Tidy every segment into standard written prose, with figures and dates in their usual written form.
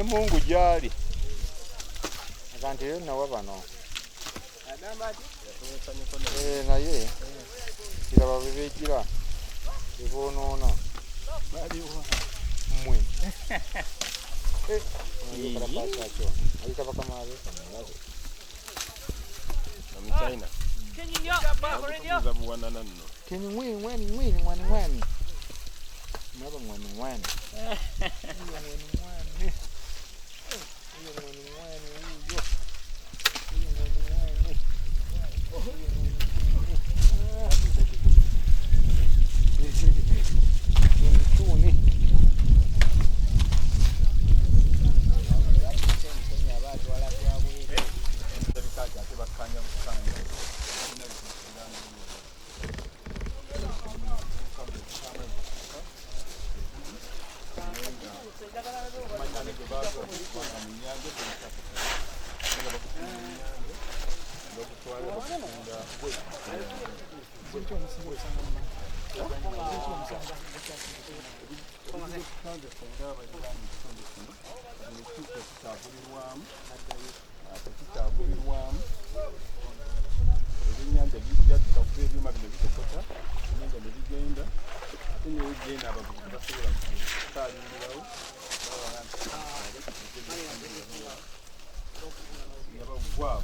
Mungu gyali. Akanti yo nawa bano. Naye. Kiraba bebejira. Ebonona. Baliwa. Mwe. Para pasar yo. Ahí está para camar eso. China. Can you win? Never win. Wow.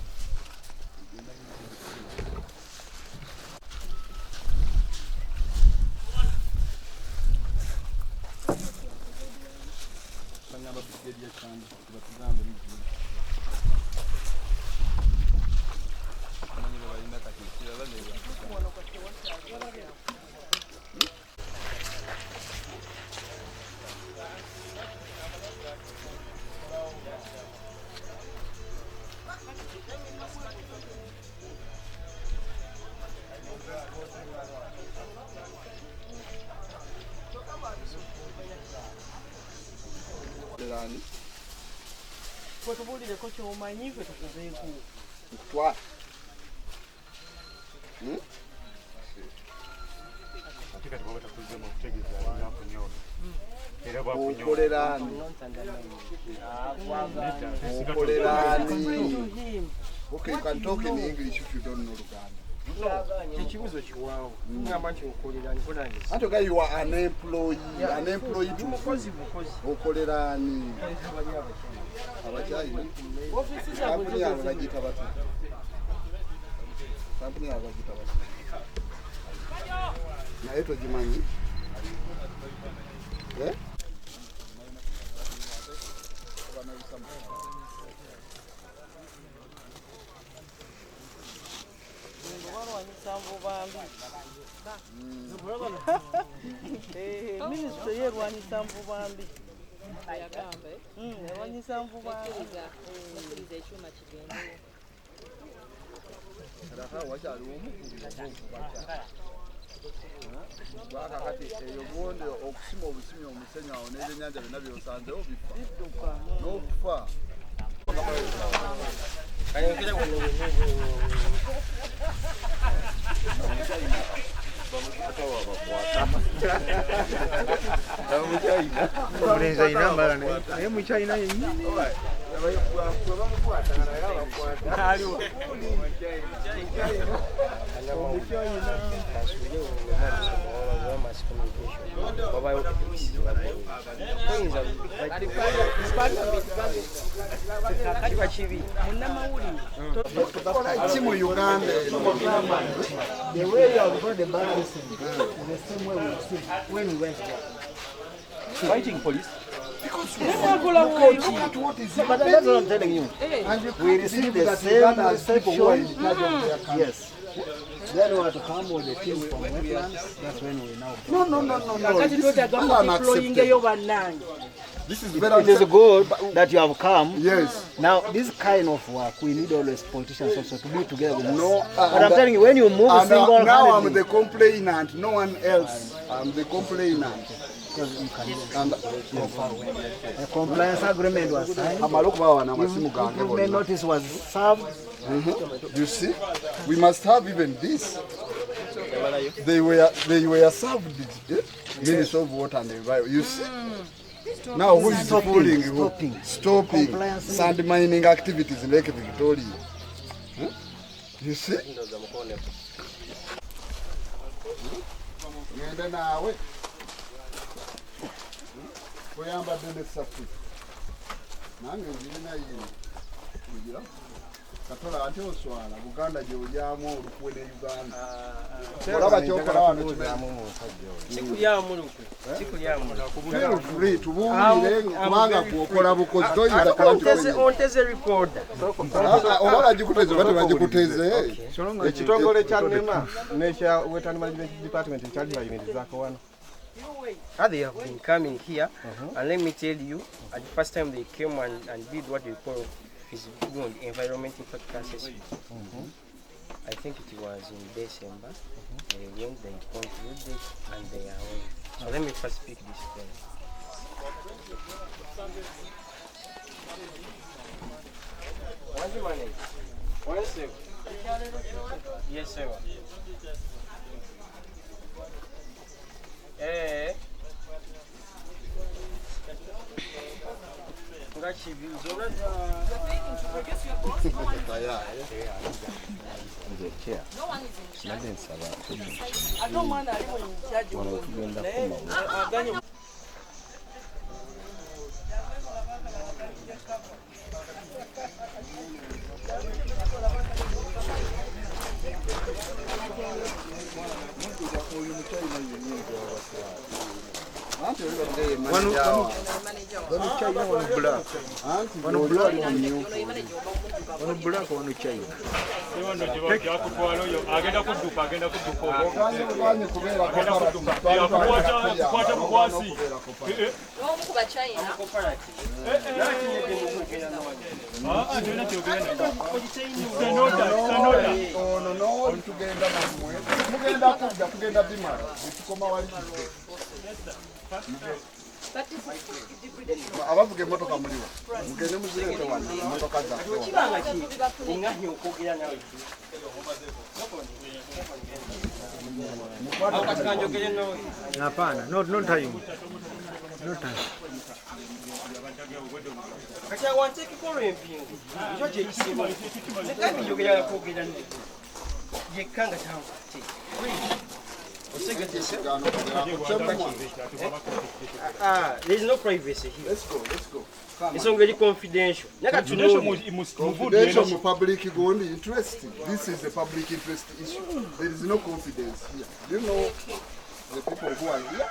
Kwa sababu ile kocha umanyi kwetu kuzeku. Kwa. Katika tukaweza kuzema kutegeza hapo nyoro. Era bwa kunyo. Kolerani. Okay, you can talk in English if you don't know Luganda. Kichibuzo chiwawo. Ngamba nti ukolerani konani. Anto you are an employee to mukozi. Okolerani. Abachayi. Ofisi za kampuni yabo bagita bati. Na eto jimanyi. Ministry yerwanyisa mvubambi. Yerwanyisa mvubambi. Ekyuma kigende. Bwaka kati eyobonde okusima obusimi omusenya awo n'ebyennyanja byonna byosanzewo bifa n'okufa. Omulenzi alina mbala naye mukyalina yennyini. Mu Uganda, the way you have brought the balance is the same way we see when we went there. Fighting police. because look at what is but that's what I'm telling you. and We receive the same reception. Yes. Then we have to come with the team from wetlands. That's when we now. No. This is very It is good that you have come. Yes. Now, this kind of work, we need always politicians also to be together with us. No, but I'm telling you, when you move single now I'm the complainant, no one else. I'm the complainant. Because you can a compliance agreement was signed. Improvement notice was served. You see, we must have even this. They were served the Ministry of Water and Environment. You see, Now who is fooling who? Stopping. Stopping Compliance. sand mining activities in Lake Victoria. Huh? You see? Ngende nawe. Kuyamba dene safi. Nange nzirina yini. Kugira. Katola ate oswala Buganda gy'ojamu olukwe ne Uganda. Olaba kyokola wano kibeeramu mu musajja oyo. Sikulyamu lukwe. Sikulyamu. Feel free tubuulire kubanga kuokola bukozi toyinza kuba onteze recorder. oba bagikuteze oba tebagikuteze. Ekitongole kya NEMA n'ekya Wetland Management Department kyali bayimirizaako wano. They have been coming here, and let me tell you, at the first time they came and did what they call the environment impact assessment. I think it was in December. They went, they concluded, and they are away. So let me first speak this thing. What's your name? One second. Yes, sir. abavuga emotoka muliwa mugende muzirete wano emotoka zaffe Kibanga ki ungahi okwogera nawe. Akakanjogere nawe. Hapana, no time. No time. Kati awanteke ko empingu. Ijo je kisibo. Nekandi yogera kwogera nawe. Yekanga tawo. There is no privacy here. Let's go. It's only confidential. Confidential mu public gondi interest. This is a public interest issue. There is no confidence here. Do you know the people who are here?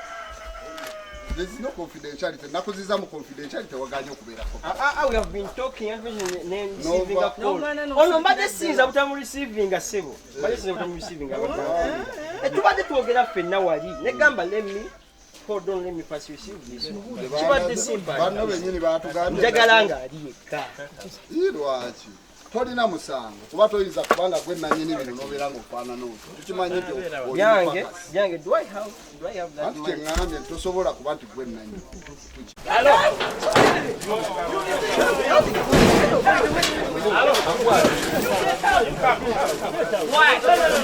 There is no confidentiality. Nakuziza mu confidentiality waganya okubeera ko. We have been talking and receiving a call. Oh no, but this is about receiving a civil. But this is about receiving a call. Tubadde twogera ffenna wali. Negamba let me hold on, let me first receive this. Kibadde simple. Banno bennyini baatugambye. Njagala nga ali yekka. Lwaki? Tolina musango kuba toyinza kubanga gwe nannyini bino n'obeera ng'ofaanana otyo. Tukimanyi nti yange, do I have that anti money? kyeŋŋambye tosobola kuba nti gwe nannyini.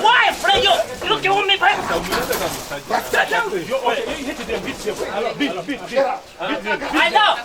Why, Fred? You look at me, Fred. I know.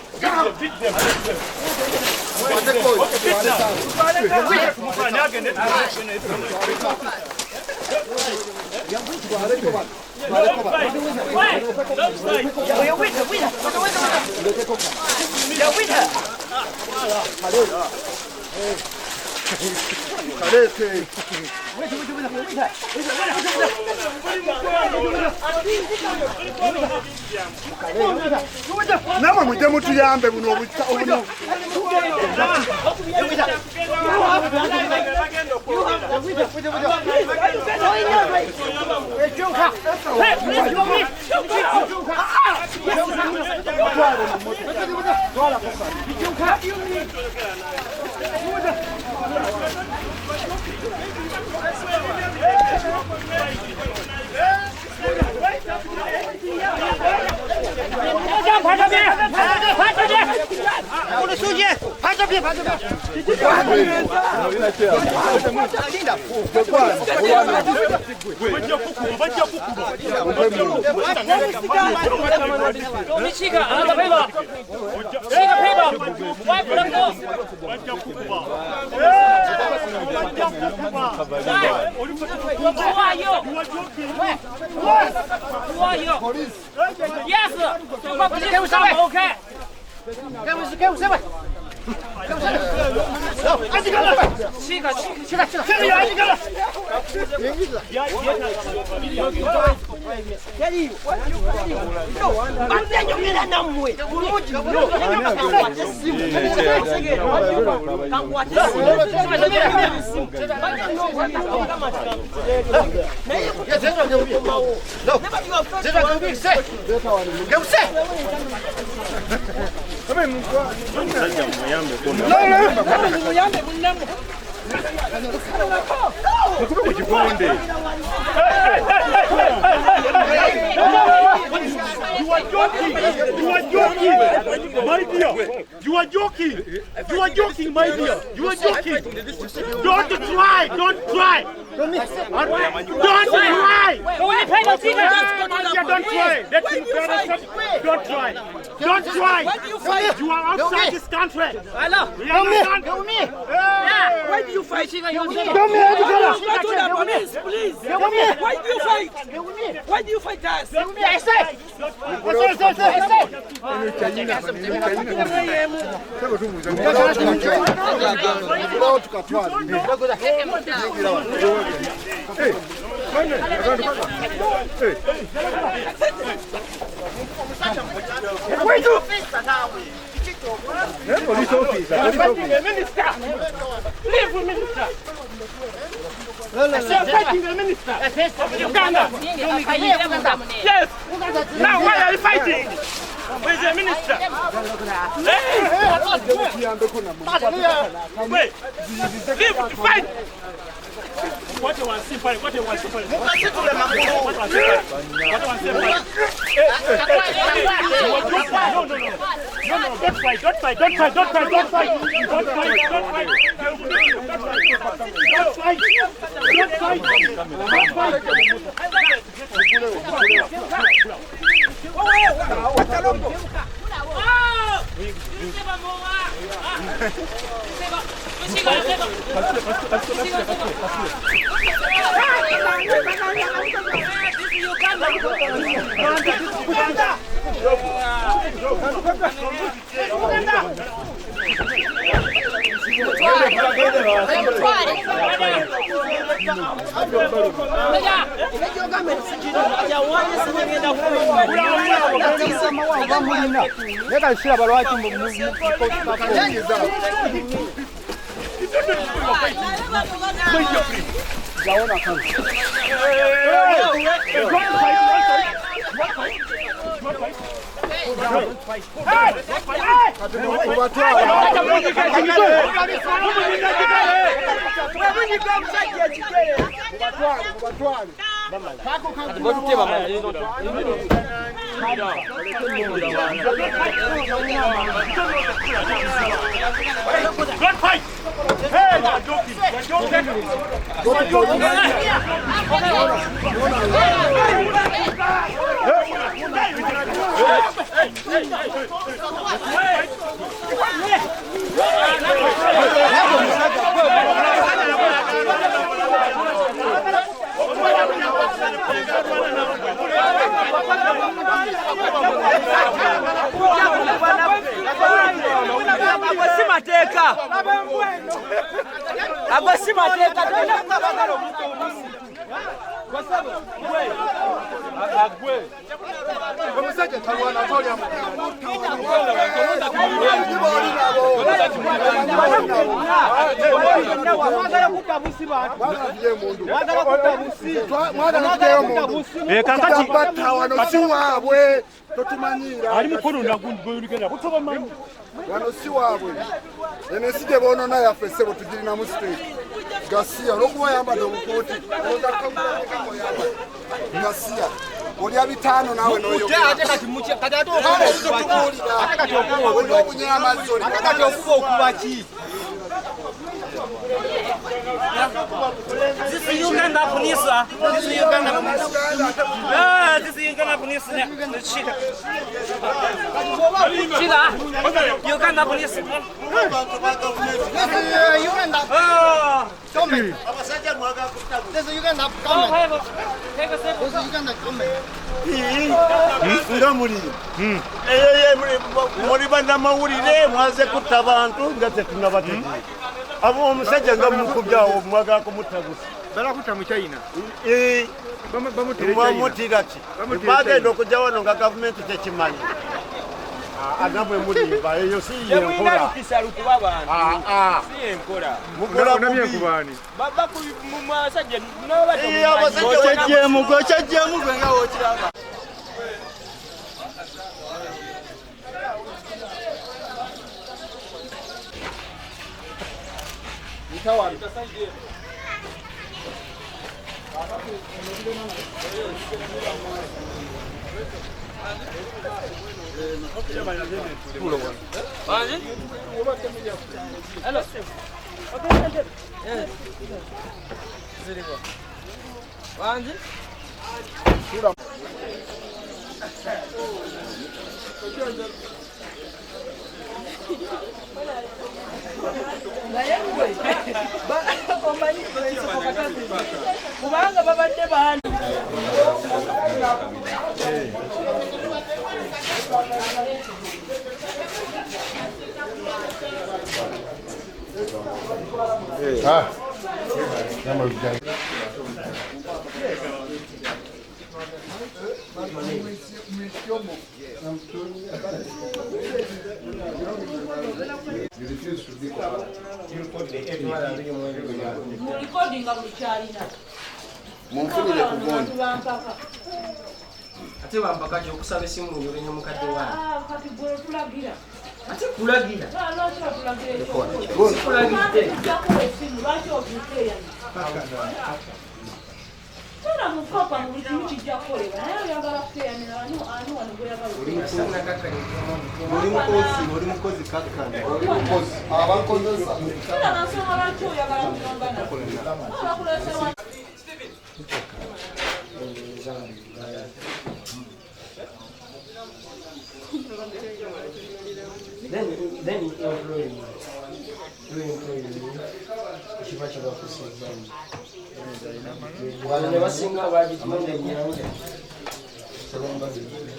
Namwe mujje mutuyambe buno obuno. Pode You are joking, my dear. You are joking. Don't try. Don't try. Don't try. Don't try. Don't try. You are outside this country. Hello. Why do you fight? Please. Why do you fight? Why do you fight us? Police officer. Minister. Leave with minister. I said fighting the minister of Uganda. Yes. Now why are you fighting? Where's the minister? Wait. Leave to fight. What you want simple? What you want simple? What you want simple? No, don't fight. Don't fight. Don't fight. Don't fight. Don't fight. Don't fight. Don't fight. Don't fight. Don't fight. Don't fight! Hey, you're joking! You're joking! Ali mukono ndagundugenda kutoba mama wano si wabwe ene sije bono na yafese botugirina mu state Garcia lokuba yamba do bukoti Garcia Oli abitano nawe noyo. Ate kati muche kati ate okuba okuba ki? This is Uganda police. This is Uganda police. This is Uganda police. Shida. Uganda police. Uganda. Government. This is Uganda government. This is Uganda government. Nga muli muri bannamawulire mwaze kutta abantu nga tetunnabategeka abo omusajja nga mukubyawo mwaga kumutagusa Balakuta mu China. bamutira ki bagenda okujja wano nga gavumenti tekimanyi anabwe mulimba eyo si yenkola mukola Gokyajjemu gwe nga wokiraba. Kubanga babadde bandi Munfunire ku gondi. Ate bampaka okusaba esimu ng'olenya mukadde wange. Kati gwe tulagira. Ate kulagira. Lwaki otulagira ekyo? Sikulagidde. Ojjako essimu, lwaki otuteeyana? Tera mukopa mu buli kimu kijja kukolebwa naye oyagala kuteeyanira ani wano gweyagala Oli mukozi kakkane. Abakozesa. tera nansonga lwaki oyagala kuyongana abakuleesewa Then you employ me. You employ me. Kiba kibakusiza. Wano ne basinga bagitumanya ennyanja. Sabamba bibiri.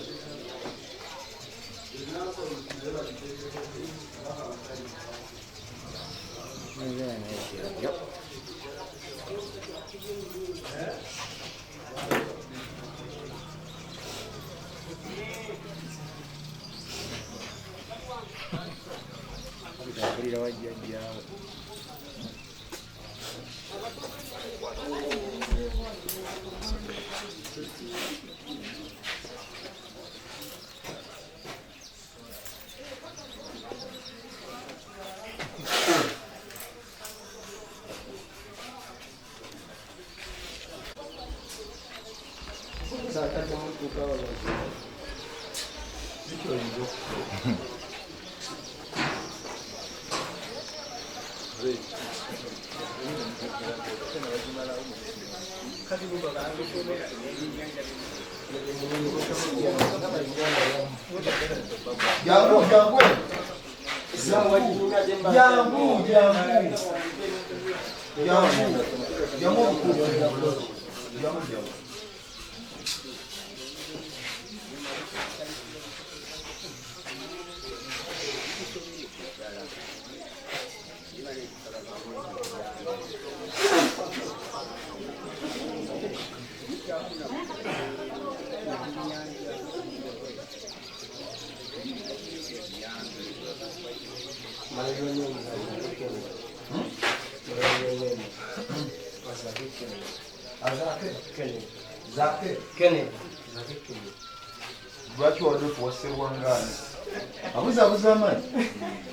Lwaki wadde tuwaserwangani? Abuza amani.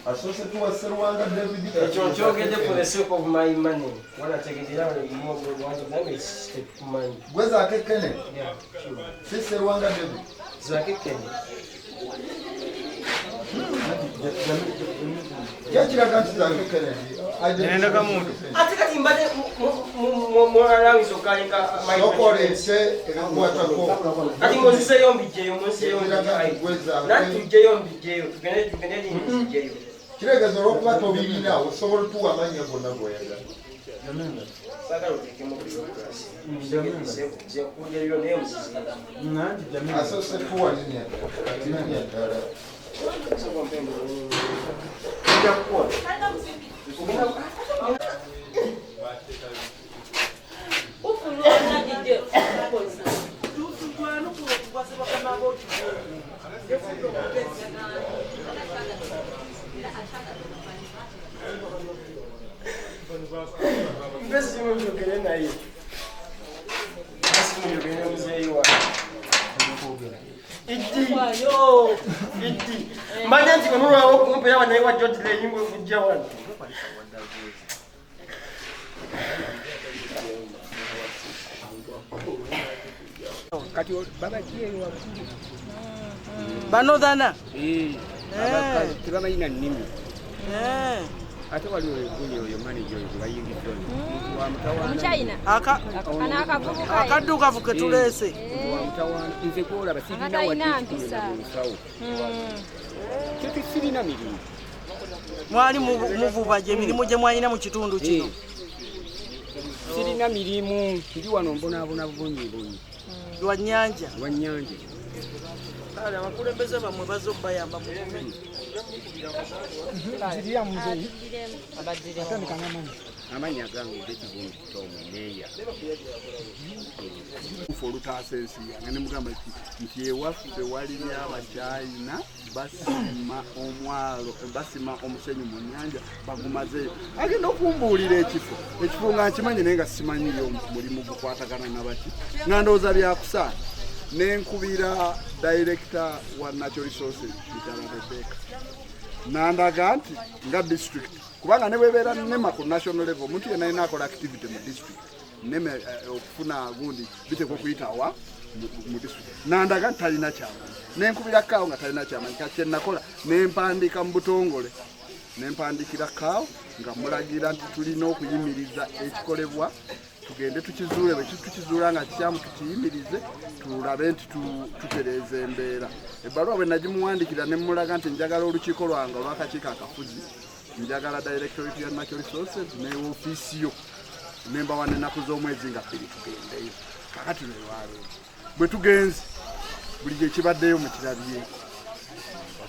Asose tuwa Serwanga David. For the sake of my money. When I take it down, more than it's money. Where's Akekene? Yeah, sure. This Serwanga David. Zakekene. Yachira kanti za Akekene. Nenda kamuntu. Atika timbade mwana wisokalika my Sokorese ekwakwatako. Ati mozise yombijeyo Natujjeyo mbijeyo. Tugende mbijeyo. Kiregezo lwokuba tobirina osobola tuwa amanya gonna goyagala. Saka utekemo bureaucracy. Je kujeyo ne muzisi. Asose tuwa nini atala. Soko mpembo. Manya nti konura okumpe yabana iwa George le yimwe kujja wano. Kati baba kiye wa Banodana. Abakazi tebamayina nnimi. Ate waliwo ekuli oyo manager oyo bayingidoni. Wa mutawana. Akadukavu ke tulese. Wa mutawana. Nze kola basirina wa sirina mirimu. Mwali muvuba je mirimu je mwalina mu kitundu kino. Sirina mirimu ndi wano mbona bonyi. Lwa nyanja. Ala bakulembeze bamwe bazobayamba mu Ziriya muzeyi. Amanya gangu ndekibungu kitomu neya. Olutasensi yange mugamba nti ewaffe walinya abachina basima omusenyu mu nnyanja bagumazeyo agenda okumbuulira ekifo nga nkimanye naye nga simanyiyo mulimu gukwatagana nabaki nga ndowooza byakusaana nenkubira director wa natural resources Bitala Rebecca nandaga nti nga district kubanga ne bwebeera nema ku national level omuntu yenna alina akola activity mu district neme okufuna gundi biteko kuyitawa mu district nandaga nti talina kyamanyi nenkubira kaawo nga talina kyamanyi kakye nakola nempandika mu butongole nempandikira kaawo nga mulagira nti tulina okuyimiriza ekikolebwa tugende tukizuule bwe tukizuula nga kikyamu tukiyimirize tulabe nti tutereeza embeera ebbaluwa bwe nagimuwandikira ne mulaga nti njagala olukiiko lwange olw'akakiiko akafuzi njagala directorate ya natural resources ne ofiisi yo nembawa n'ennaku z'omwezi nga 2 tugendeyo kakati lwaleero bwe tugenze buli gye kibaddeyo mu kirabye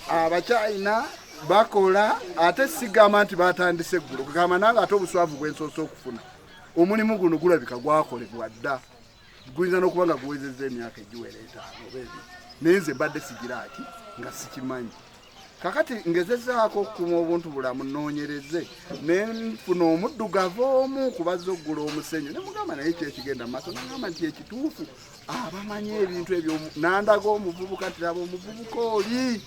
abachina bakola ate sigamba nti batandise eggulo kugamba nange ate obuswavu bwensoose okufuna omulimu guno gulabika gwakolebwa dda guyinza n'okuba nga guwezezza emyaka egiwera 5 naye nze mbadde sigiraaki nga sikimanyi kakati ngezezaako okukuma obuntu bulamu nnoonyereze nenfuna omuddugavu omu kubazza oggula omusenyu ne mugamba naye kyekigenda maaso nagamba nti ekituufu abamanyi ebintu ebyo nandaga omuvubuka nti aba omuvubuka oli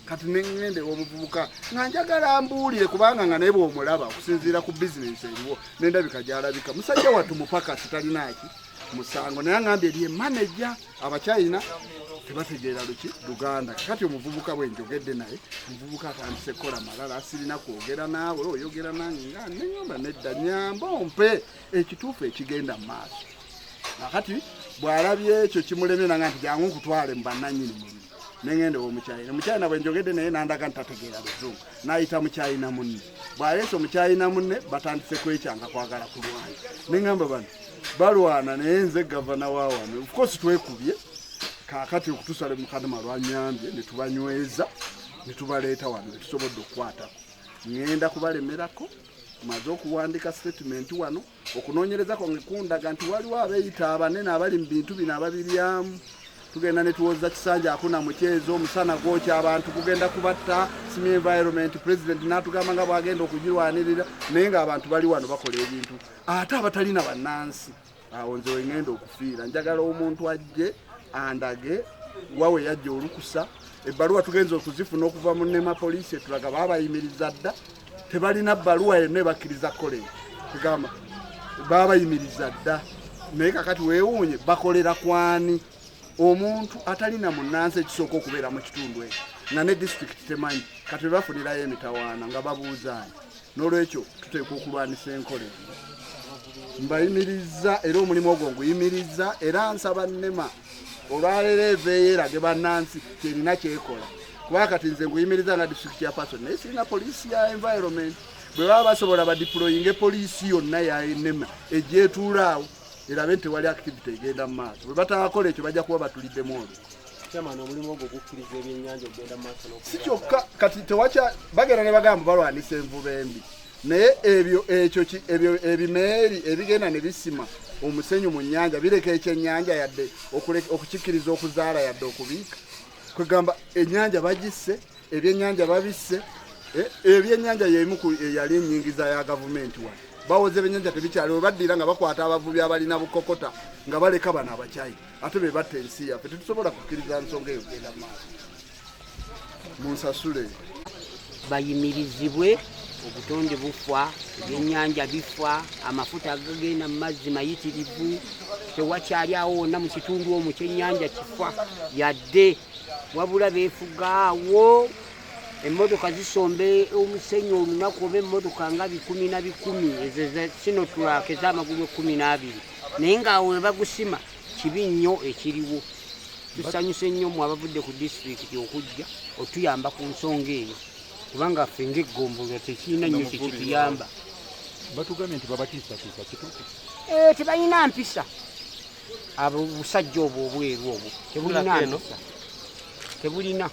kati nengende omuvubuka nga njagala mbuulire kubanga nga naye bw'omulaba okusinziira ku bizinesi eriwo n'endabika gy'alabika musajja wattu mupakasi talinaaki musango naye aŋambye eri emaneja abachina tebategeera luki Luganda kati omuvubuka bwe njogedde naye omuvubuka atandise kukola malala asirina kwogera naawe oyogera nange nga nenyumba nedda nyamba ompe ekituufu ekigenda mu maaso kati bw'alabye ekyo kimulemye nanga nti jangu nkutwale mu bannannyini mulimu nengende omuchina bwe njogedde naye nandaga nti tategeera luzungu nayita muchina munne bw'aleese omuchina munne batandise kwekyanga kwagala kulwana neŋŋamba bano balwana naye nze gavana wa wano of course twekubye kakati okutusale mukadama lwanyambye ne tubanyweza ne tubaleeta wano ne tusobodde okukwatako ŋŋenda kubalemerako maze okuwandika statement wano okunoonyerezako ngekundaga nti waliwo abeeyita abanene abali mu bintu bino ababiryamu tugenda ne tuwoza kisanja akuna mukyezo omusana gwokya abantu kugenda kubatta simi environment president n'atugamba nga bwagenda okugirwanirira naye ng'abantu bali wano bakola ebintu ate abatalina bannansi awo nze wengenda okufiira njagala omuntu ajje andage wawe yajja olukusa ebbaluwa tugenza okuzifuna okuva mu nema poliisi etulaga baabayimiriza dda tebalina bbaluwa yonna ebakkiriza kolera tugamba baabayimiriza dda naye kakati weewuunye bakolera kwani omuntu atalina munnansi ekisooka okubeera mu kitundu ekyo nga ne disitulikiti temanyi kati bebafunirayo emitawaana nga babuuzaani n'olwekyo tuteekwa okulwanisa enkola mbayimiriza era omulimu ogwo nguyimiriza era nsaba nnema olwaleero eveeyo erage bannansi kyerina kyekola kuba kati nze nguyimiriza nga disitulikiti ya paso naye sirina poliisi ya environment bwe baba basobola badiployinge poliisi yonna ya enema egyetuulaawo erabe nti tewali activity egenda mu maaso bwe batakola ekyo bajja kuba batuliddemu olwo si kyokka kati tewakya bagenda ne bagamba balwanisa envuba embi naye ebyo ebimeeri ebigenda ne bisima omusenyu mu nnyanja bireka ekyennyanja yadde okukikkiriza okuzaala yadde okubiika kwegamba ennyanja bagisse ebyennyanja babisse ebyennyanja yemu yali ennyingiza ya gavumenti wano bawoze ebyennyanja tebikyali webaddira nga bakwata abavubi abalina bukokota nga baleka bano abakyayi ate be batta ensi yaffe tetusobola kukkiriza nsonga eyo genda maaso munsasule bayimirizibwe obutonde bufa ebyennyanja bifa amafuta agagenda mu mazzi mayitirivu tewakyali awo wonna mu kitundu omwo kyennyanja kifa yadde wabula beefugaawo emmotoka zisombe omusenyu olunaku oba emmotoka nga 10 na 10 ezo sinotulaka ez'amagulu 12 naye ngaawo we bagusima kibi nnyo ekiriwo tusanyuse nnyo mu abavudde ku disitulikiti okujja otuyamba ku nsonga eyo kubanga ffe ng'eggombolola tekirina nnyo kyekituyamba batugambye nti babatiisatiisa kituufu tebalina mpisa abo busajja obwo obweru obwo tebulina mpisa tebulina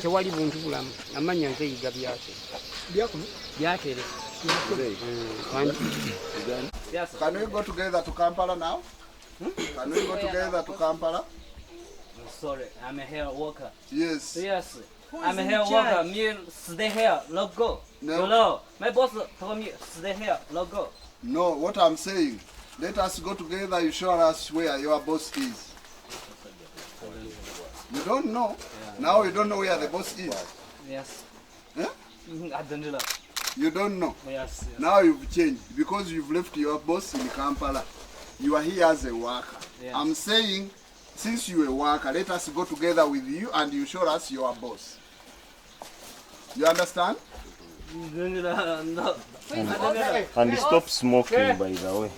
tewali buntu bulamu amanya nzeyiga byatere Can we go together to Kampala now? Can we go together to Kampala? Sorry, I'm a hair worker. Yes. Yes. I'm a hair worker. Me stay here, not go. No. My boss told me stay here, not go. No, what I'm saying, let us go together, you show us where your boss is. You don't know? Now you don't know where the boss is? Yes. Eh? I don't know. You don't know? Yes. Now you've changed because you've left your boss in Kampala. You are here as a worker. Yes. I'm saying, since you're a worker, let us go together with you and you show us your boss. You understand? No. And stop smoking, by the way.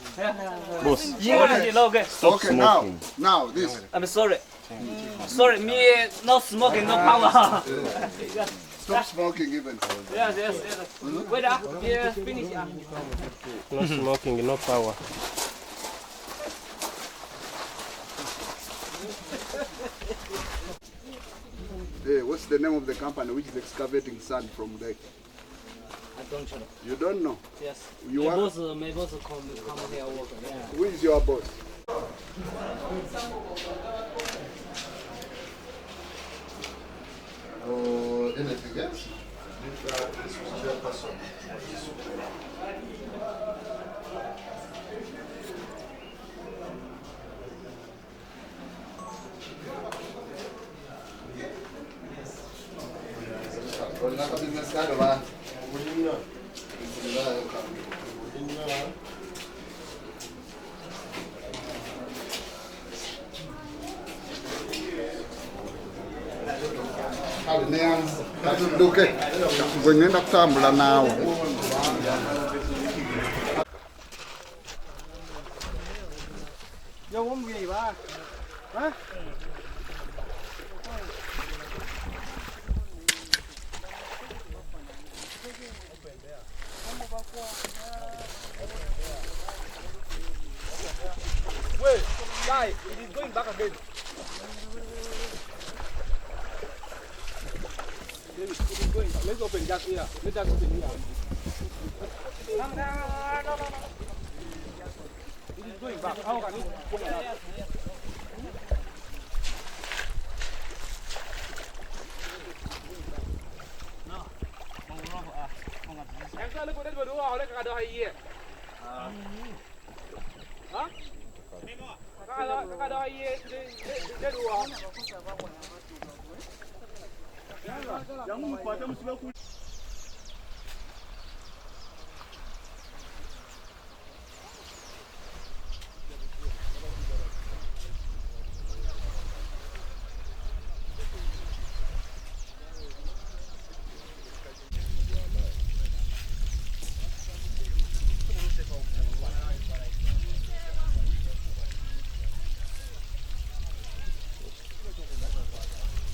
Boss, stop Okay, smoking. now this. I'm sorry. Sorry, me no smoking, no power. Stop smoking even. Yes. Wait up. Yeah, finish. No smoking, no power. Hey, what's the name of the company which is excavating sand from there? I don't know. You don't know? Yes. You my work? boss come here work. Yeah. Who is your boss? Anything else? Katuduke gwe ngenda kutambula naawe. Wait, guy, it is going back again. It is going. Let's open that here. Let us open here. No. It is going back. How can it go back?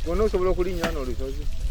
Ono osobola okulinnya n'olusozi.